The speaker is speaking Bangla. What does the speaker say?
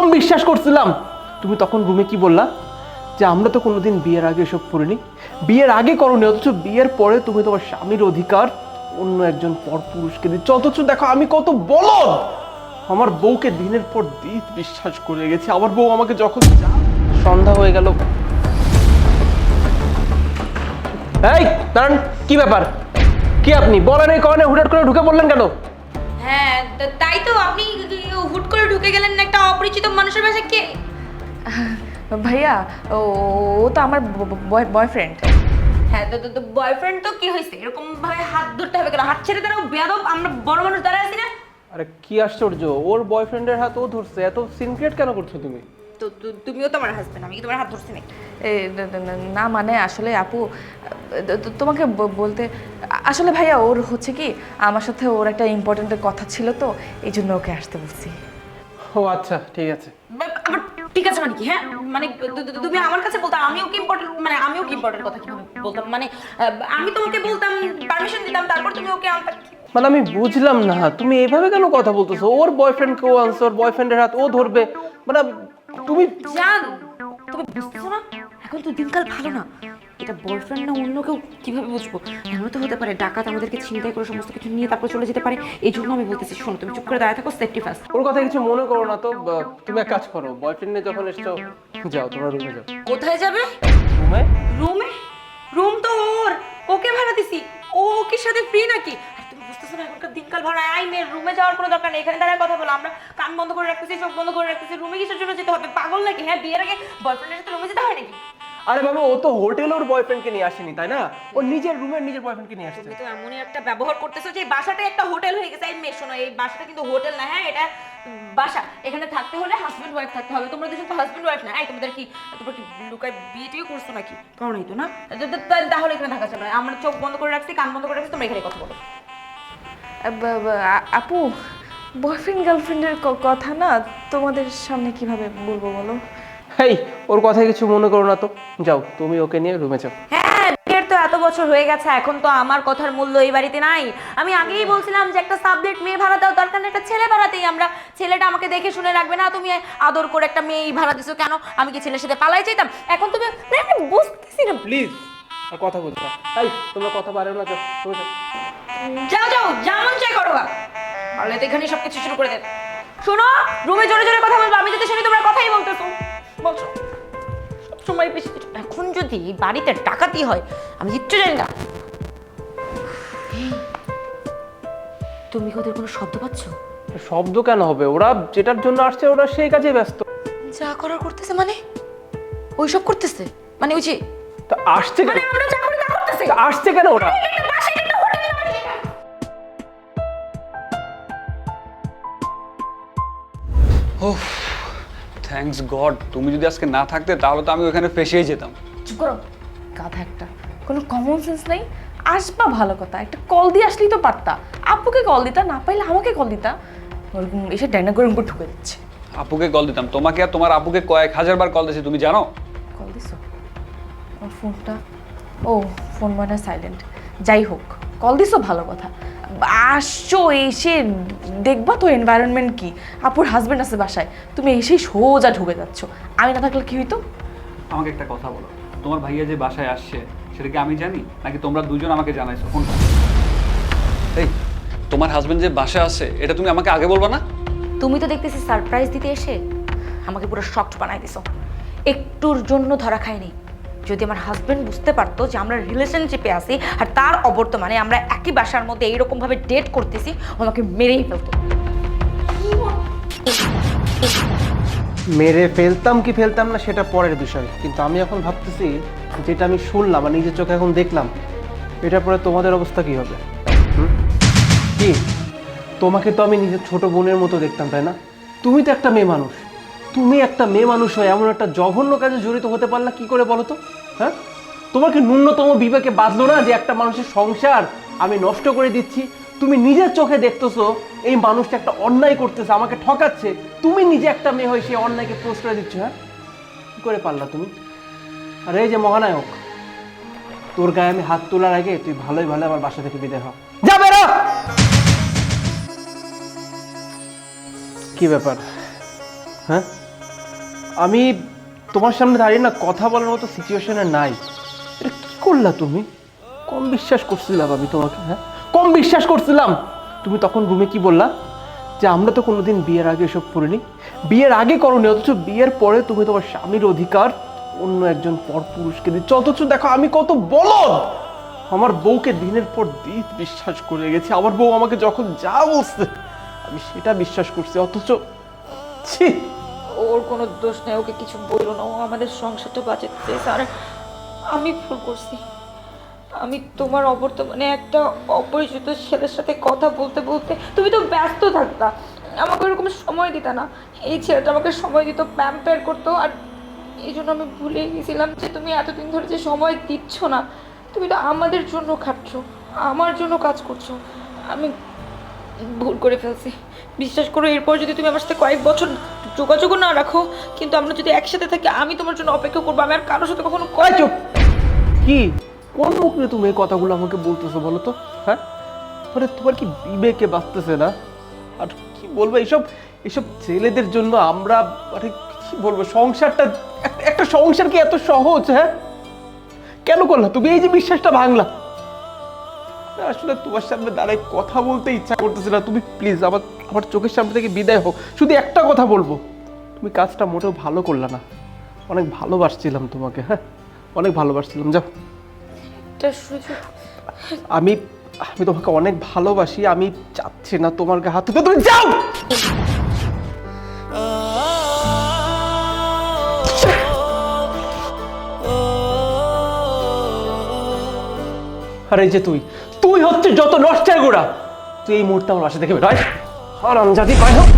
কম বিশ্বাস করছিলাম। তুমি তখন রুমে কি বললা যে আমরা তো কোনোদিন বিয়ের আগে এসব করিনি, বিয়ের আগে করনি, অথচ বিয়ের পরে তুমি তোমার স্বামীর অধিকার অন্য একজন পরপুরুষকে দিচ্ছ। অথচ দেখো আমি কত বলদ, আমার বউকে দিনের পর দিন বিশ্বাস করে গেছি। আমার বউ আমাকে যখন সন্ধ্যা হয়ে গেল, এই দাঁড়ান, কি ব্যাপার? কি আপনি বলেন এই কনে হুটহাট করে ঢুকে পড়লেন কেন? হ্যাঁ তাই তো, আপনি হুট করে ঢুকে গেলেন একটা অপরিচিত মানুষের বাসায়। কে? ভাইয়া ও ও তো আমার বয়ফ্রেন্ড। হ্যাঁ তো বয়ফ্রেন্ড তো কি হয়েছে? এরকম ভাবে হাত ধরতে হবে কেন? হাত ছেড়ে দাঁড়াও বেয়াদব, আমরা বড় মানুষ দাঁড়ায় আছি না? আরে কি আশ্চর্য, ওর বয়ফ্রেন্ডের হাত ও ধরছে, এত সিনক্রেট কেন করছো তুমি? তো তুমিও তো আমার হাজবেন্ড, আমি কি তোমার হাত ধরছি নাকি? না মানে আসলে আপু তোমাকে বলতে আসলে ভাইয়া ওর হচ্ছে কি আমার সাথে ওর একটা ইম্পর্টেন্ট কথা ছিল, তো এই জন্য ওকে আসতে বলছি। ও আচ্ছা ঠিক আছে। আবার ঠিক আছে মানে কি? হ্যাঁ মানে তুমি আমার কাছে বলতাম আমিও কি ইম্পর্টেন্ট, মানে আমিও কি ইম্পর্টেন্ট কথা কিভাবে বলতাম? মানে আমি তোমাকে বলতাম, পারমিশন দিতাম, তারপর তুমি ওকে আনতে। মানে আমি বুঝলাম না তুমি এইভাবে কেন কথা বলতেছো। ওর বয়ফ্রেন্ড কেউ আনছে, ওর বয়ফ্রেন্ডের হাত ও ধরবে, মানে তুমি জান, তুমি বুঝতেছো না? এখন তো দিনকাল ভালো না, এটা বয়ফ্রেন্ড না অন্য কেউ কিভাবে বুঝবো? এমন তো হতে পারে ডাকাত আমাদেরকে ছিনতাই করে সমস্ত কিছু নিয়ে তারপর চলে যেতে পারে। এই জন্য আমি বলতেছি, শোনো তুমি চুপ করে দাঁড়ায় থাকো, সেফটি ফার্স্ট। ওর কথা কিছু মনে করো না তো। তুমি এক কাজ করো, বয়ফ্রেন্ড নিয়ে যখন এসছো যাও তোমার রুমে যাও। কোথায় যাবে? রুমে? রুমে? রুম তো ওর, ওকে ভাড়া দিছি, ও কি সাথে ফ্রি নাকি? আর তুমি বুঝতেছো না এখনকার দিনকাল ভাড়া? আই মেয়ের রুমে যাওয়ার কোনো দরকার নেই, এখানে দাঁড়ায় কথা বলো। আমরা কান বন্ধ করে রাখতেছি, চোখ বন্ধ করে রাখতেছি, রুমে কিসের জন্য যেতে হবে? পাগল নাকি? হ্যাঁ বিয়ের আগে বয়ফ্রেন্ডের সাথে রুমে যেতে হয় নাকি? আরে বাবা, ও তো হোটেলে ওর বয়ফ্রেন্ডকে নিয়ে আসেনি তাই না, ও নিজের রুমে নিজের বয়ফ্রেন্ডকে নিয়ে আসছে। তুমি তো এমনই একটা ব্যবহার করতেছো যে এই বাসাটা একটা হোটেল হয়ে গেছে। এই মেয়ে শোনো, এই বাসাটা কিন্তু হোটেল না, হ্যাঁ এটা বাসা। এখানে থাকতে হলে হাজবেন্ড ওয়াইফ থাকতে হবে। তোমরা দুজন তো হাজবেন্ড ওয়াইফ না। এই তোমাদের কি, তোমরা কি লুকায় বিয়েটিও করছো নাকি? করো নাই তো না? তাহলে এখানে থাকা যাবে না। আমরা চোখ বন্ধ করে রাখছি, কান বন্ধ করে রাখছি, তোমরা এখানে কথা বলো। আপু বয়ফ্রেন্ড গার্লফ্রেন্ডের কথা না তোমাদের সামনে কিভাবে বলবো বলো? এই ওর কথা কিছু মনে করো না তো, যাও তুমি ওকে নিয়ে রুমে যাও। হ্যাঁ বিয়ের তো এত বছর হয়ে গেছে, এখন তো আমার কথার মূল্য এই বাড়িতে নাই। আমি আগেই বলছিলাম যে একটা সাবলেট মেয়ে ভাড়া দাও, দরকার নেই একটা ছেলে ভাড়াতেই আমরা। ছেলেটা আমাকে দেখে শুনে রাখবে না, তুমি আদর করে একটা মেয়েই ভাড়া দিছো কেন? আমি কি ছেলের সাথে পালাই চাইতাম? এখন তুমি আমি বুঝতেছি না। প্লিজ আর কথা বলছো না। এই তোমরা কথা পারো না, যাও তুমি যাও। যাও যাও, যেমন চাই করো। তাহলে তো এখানে সবকিছু শুরু করে দেবে। শোনো, রুমে জোরে জোরে কথা বলবো, আমি যাতে শুনি তোমরা কথাই বলতেছো। বলছো সময় বেশি। এখন যদি বাড়িতে ডাকাতি হয় আমি কিচ্ছু জানি না। তুমি কি ওদের কোনো শব্দ পাচ্ছ? শব্দ কেন হবে, ওরা যেটার জন্য আসছে ওরা সেই কাজে ব্যস্ত। যা করার করতেছে মানে? ওইসব করতেছে মানে? ওই যে তা আসছে কেন? মানে আমরা যা করি তা করতেছে। তা আসছে কেন ওরা? এটা বাসায় একটা হোটেল না এটা। ওহ থ্যাঙ্কস গড, তুমি যদি আজকে না থাকতে তাহলে তো আমি ওখানে ফেসেই যেতাম। চুপ করো, গাধা একটা, কোনো কমন সেন্স নেই। আসবা ভালো কথা, একটা কল দিয়ে আসলেই তো পারতা। আপুকে কল দিতা, না পাইলে আমাকে কল দিতা। ওরকম এসে ডাইনা করে উপর ঢুকে দিচ্ছে। আপুকে কল দিতাম, তোমাকে আর তোমার আপুকে কয়েক হাজারবার কল দিয়েছি, তুমি জানো? কল দিছো? আমার ফোনটা, ও ফোন মানে সাইলেন্ট। যাই হোক, কল দিছো ভালো কথা। আসছো এসে দেখবা তো এনভায়রনমেন্ট কি। আপুর হাজবেন্ড আছে বাসায়, তুমি এসেই সোজা ঢুকে যাচ্ছ। আমি না থাকলে কি হইতো? আমাকে একটা কথা বলো, তোমার ভাইয়া যে বাসায় আসছে সেটা কি আমি জানি নাকি তোমরা দুজন আমাকে জানাইছো? কোনটা? এই তোমার হাজবেন্ড যে বাসায় আছে এটা তুমি আমাকে আগে বলবা না? তুমি তো দেখতেছি সারপ্রাইজ দিতে এসে আমাকে পুরো শকড বানাই দিছো। একটুর জন্য ধরা খাইনি। যদি আমার হাজবেন্ড বুঝতে পারতো যে আমরা রিলেশনশিপে আছি আর তার অবর্তমানে আমরা একই বাসার মধ্যে এইরকম ভাবে ডেট করতেছি, আমাকে মেরেই ফেলতো। মেরে ফেলতাম কি ফেলতাম না সেটা পরের বিষয়, কিন্তু আমি এখন ভাবতেছি যেটা আমি শুনলাম আর নিজের চোখে এখন দেখলাম, এটার পরে তোমাদের অবস্থা কি হবে? কি তোমাকে তো আমি নিজের ছোট বোনের মতো দেখতাম তাই না? তুমি তো একটা মেয়ে মানুষ, তুমি একটা মেয়ে মানুষ হয়ে এমন একটা জঘন্য কাজে জড়িত হতে পারলা কি করে বলো তো? হ্যাঁ, তোমার কি ন্যূনতম বিবেকে বাঁধলো না যে একটা মানুষের সংসার আমি নষ্ট করে দিচ্ছি? তুমি নিজের চোখে দেখতেছো এই মানুষটা একটা অন্যায় করতেছে, আমাকে ঠকাচ্ছে, তুমি নিজে একটা মেয়ে হয়ে সেই অন্যায়কে পোস্ট করে দিচ্ছ। হ্যাঁ, কি করে পারলা তুমি? আর এই যে মহানায়ক, তোর গায়ে আমি হাত তোলার আগে তুই ভালোই ভালো আমার বাসা থেকে বিদায় হ। যাবে না? কি ব্যাপার? হ্যাঁ, আমি তোমার সামনে দাঁড়িয়ে না কথা বলার মতো সিচুয়েশনে নাই। এটা কি করলা তুমি? কম বিশ্বাস করছিলাম আমি তোমাকে, হ্যাঁ কম বিশ্বাস করছিলাম। তুমি তখন রুমে কি বললা যে আমরা তো কোনোদিন বিয়ের আগে এসব করিনি, বিয়ের আগে করনি, অথচ বিয়ের পরে তুমি তোমার স্বামীর অধিকার অন্য একজন পরপুরুষকে দিচ্ছ। অথচ দেখো আমি কত বলদ, আমার বউকে দিনের পর দিন বিশ্বাস করে গেছি। আমার বউ আমাকে যখন যা বলছে আমি সেটা বিশ্বাস করছি, অথচ ছি। ওর কোনো দোষ নেই, ওকে কিছু বললো না, ও আমাদের সংসারটা বাঁচাতে চেয়েছে। আর আমি ভুল করছি। আমি তোমার অবর্তমানে একটা অপরিচিত ছেলের সাথে কথা বলতে বলতে তুমি তো ব্যস্ত থাকতা, আমাকে ওরকম সময় দিতা না। এই ছেলেটা আমাকে সময় দিত, প্যাম্পেয়ার করতো। আর এই জন্য আমি ভুলে গেছিলাম যে তুমি এতদিন ধরে যে সময় দিচ্ছ না, তুমি তো আমাদের জন্য খাটছো, আমার জন্য কাজ করছো। আমি ভুল করে ফেলছি, বিশ্বাস করো। এরপর যদি তুমি আমার সাথে কয়েক বছর যোগাযোগও না রাখো, কিন্তু আমরা যদি একসাথে থাকি, আমি তোমার জন্য অপেক্ষা করবো। আমি আর কারোর সাথে কখনো কয় চুপ। কি কোন মুখ নিয়ে তুমি এই কথাগুলো আমাকে বলতেছো বলো তো? হ্যাঁ মানে তোমার কি বিবেকে বাঁচতেছে না? আর কি বলবো, এইসব এইসব ছেলেদের জন্য আমরা মানে কি বলবো, সংসারটা একটা সংসার কি এত সহজ? হ্যাঁ কেন করলা তুমি এই যে বিশ্বাসটা ভাঙলা? আসলে তোমার সামনে দাঁড়ায় কথা বলতে ইচ্ছা করতেছে না। তুমি প্লিজ আমার আমার চোখের সামনে থেকে বিদায় হোক। শুধু একটা কথা বলবো, তুমি কাজটা মোটেও ভালো করলা না। অনেক ভালোবাসছিলাম তোমাকে, হ্যাঁ অনেক ভালোবাসছিলাম। যাও, একটা সুযোগ। আমি আমি তোমাকে অনেক ভালোবাসি, আমি চাচ্ছি না তোমার গায়ে হাত তুলতে। তুমি যাও। আরে যে তুই তুই হচ্ছে যত নষ্টের গোড়া। তুই এই মুহূর্তে আমার বাসা থেকে বের হয়। হারামজাদি পায় হোক।